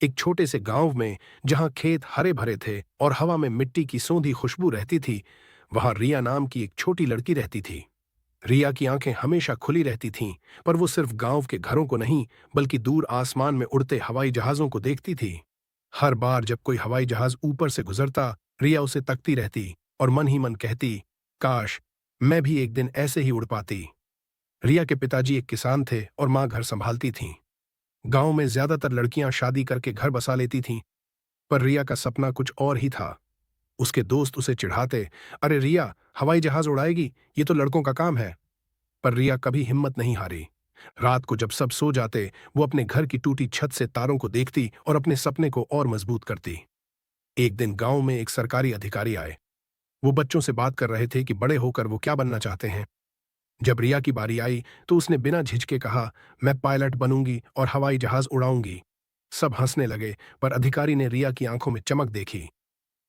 एक छोटे से गांव में जहां खेत हरे भरे थे और हवा में मिट्टी की सौंधी खुशबू रहती थी, वहां रिया नाम की एक छोटी लड़की रहती थी। रिया की आंखें हमेशा खुली रहती थीं, पर वो सिर्फ गांव के घरों को नहीं, बल्कि दूर आसमान में उड़ते हवाई जहाजों को देखती थी। हर बार जब कोई हवाई जहाज ऊपर से गुजरता, रिया उसे तकती रहती और मन ही मन कहती, काश मैं भी एक दिन ऐसे ही उड़ पाती। रिया के पिताजी एक किसान थे और मां घर संभालती थीं। गांव में ज्यादातर लड़कियां शादी करके घर बसा लेती थीं, पर रिया का सपना कुछ और ही था। उसके दोस्त उसे चिढ़ाते, अरे रिया, हवाई जहाज उड़ाएगी, ये तो लड़कों का काम है। पर रिया कभी हिम्मत नहीं हारी। रात को जब सब सो जाते, वो अपने घर की टूटी छत से तारों को देखती और अपने सपने को और मजबूत करती। एक दिन गांव में एक सरकारी अधिकारी आए। वो बच्चों से बात कर रहे थे कि बड़े होकर वो क्या बनना चाहते हैं। जब रिया की बारी आई तो उसने बिना झिझके कहा, मैं पायलट बनूंगी और हवाई जहाज उड़ाऊंगी। सब हंसने लगे, पर अधिकारी ने रिया की आंखों में चमक देखी।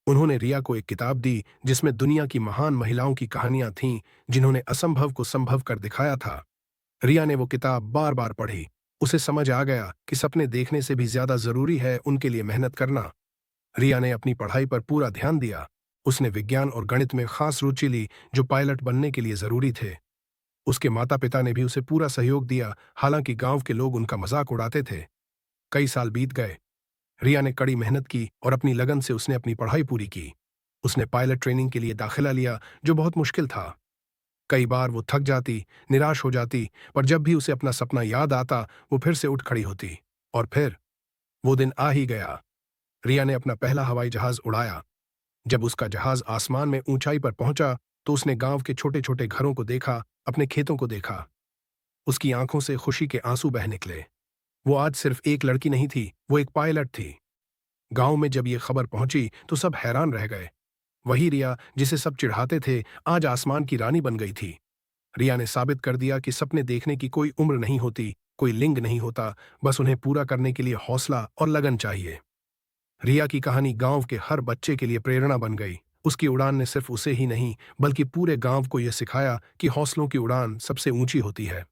उन्होंने रिया को एक किताब दी जिसमें दुनिया की महान महिलाओं की कहानियां थीं, जिन्होंने असंभव को संभव कर दिखाया था। रिया ने वो किताब बार बार पढ़ी। उसे समझ आ गया कि सपने देखने से भी ज्यादा जरूरी है उनके लिए मेहनत करना। रिया ने अपनी पढ़ाई पर पूरा ध्यान दिया। उसने विज्ञान और गणित में खास रुचि ली, जो पायलट बनने के लिए जरूरी थे। उसके माता पिता ने भी उसे पूरा सहयोग दिया, हालांकि गांव के लोग उनका मजाक उड़ाते थे। कई साल बीत गए। रिया ने कड़ी मेहनत की और अपनी लगन से उसने अपनी पढ़ाई पूरी की। उसने पायलट ट्रेनिंग के लिए दाखिला लिया, जो बहुत मुश्किल था। कई बार वो थक जाती, निराश हो जाती, पर जब भी उसे अपना सपना याद आता, वो फिर से उठ खड़ी होती। और फिर वो दिन आ ही गया। रिया ने अपना पहला हवाई जहाज उड़ाया। जब उसका जहाज आसमान में ऊंचाई पर पहुंचा, तो उसने गांव के छोटे छोटे घरों को देखा, अपने खेतों को देखा। उसकी आंखों से खुशी के आंसू बह निकले। वो आज सिर्फ एक लड़की नहीं थी, वो एक पायलट थी। गांव में जब ये खबर पहुंची तो सब हैरान रह गए। वही रिया जिसे सब चिढ़ाते थे, आज आसमान की रानी बन गई थी। रिया ने साबित कर दिया कि सपने देखने की कोई उम्र नहीं होती, कोई लिंग नहीं होता, बस उन्हें पूरा करने के लिए हौसला और लगन चाहिए। रिया की कहानी गांव के हर बच्चे के लिए प्रेरणा बन गई। उसकी उड़ान ने सिर्फ उसे ही नहीं, बल्कि पूरे गांव को यह सिखाया कि हौसलों की उड़ान सबसे ऊंची होती है।